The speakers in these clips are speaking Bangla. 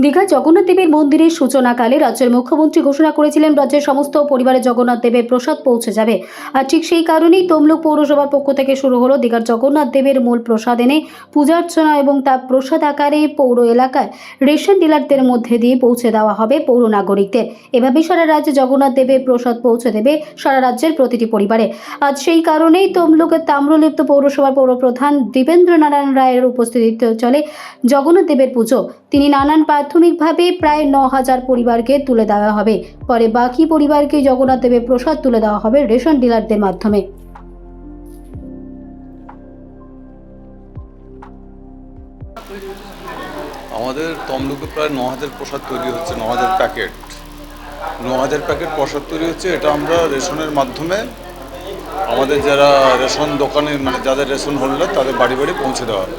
দীঘায় জগন্নাথ দেবের মন্দিরের সূচনাকালে রাজ্যের মুখ্যমন্ত্রী ঘোষণা করেছিলেন রাজ্যের সমস্ত পরিবারে জগন্নাথ দেবের প্রসাদ পৌঁছে যাবে। আর ঠিক সেই কারণেই তমলুক পৌরসভার পক্ষ থেকে শুরু হলো দীঘার জগন্নাথ দেবের মূল প্রসাদ এনে পূজার্চনা এবং তা প্রসাদ আকারে পৌর এলাকায় রেশন ডিলারদের মধ্যে দিয়ে পৌঁছে দেওয়া হবে পৌর নাগরিকদের। এভাবে সারা রাজ্যে জগন্নাথ দেবের প্রসাদ পৌঁছে দেবে সারা রাজ্যের প্রতিটি পরিবারে। আজ সেই কারণেই তমলুকের তাম্রলিপ্ত পৌরসভার পৌরপ্রধান দীপেন্দ্র নারায়ণ রায়ের উপস্থিতিতে চলে জগন্নাথ দেবের পুজো। তিনি নানান প্রাথমিকভাবে প্রায় 9,000 পরিবারকে তুলে দেওয়া হবে। পরে বাকি পরিবারকে জগন্নাথ দেবের প্রসাদ তুলে দেওয়া হবে রেশন ডিলারদের মাধ্যমে। আমাদের তমলুকে প্রায় 9,000 প্রসাদ তৈরি হচ্ছে, 9,000 প্যাকেট 9,000 প্যাকেট প্রসাদ তৈরি হচ্ছে। এটা আমরা রেশনের মাধ্যমে আমাদের যারা রেশন দোকানে মানে যাদের রেশন হোল্ডার তাদের বাড়ি বাড়ি পৌঁছে দেওয়া হবে।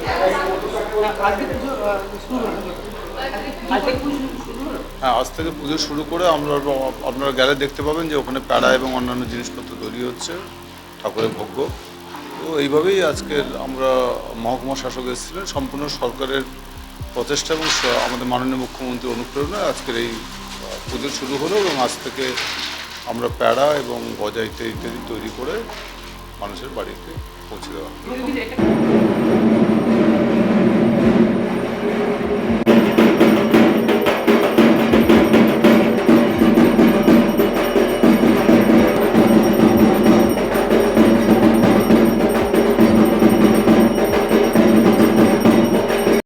হ্যাঁ, আজ থেকে পুজো শুরু করে আপনারা গেলে দেখতে পাবেন যে ওখানে প্যাড়া এবং অন্যান্য জিনিসপত্র তৈরি হচ্ছে ঠাকুরের ভোগ্য। তো এইভাবেই আজকের আমরা মহকুমা শাসক এসেছিলেন, সম্পূর্ণ সরকারের প্রচেষ্টা এবং আমাদের মাননীয় মুখ্যমন্ত্রীর অনুপ্রেরণায় আজকের এই পুজো শুরু হলো এবং আজ থেকে আমরা প্যাড়া এবং গজা ইত্যাদি তৈরি করে মানুষের বাড়িতে পৌঁছে দেওয়া।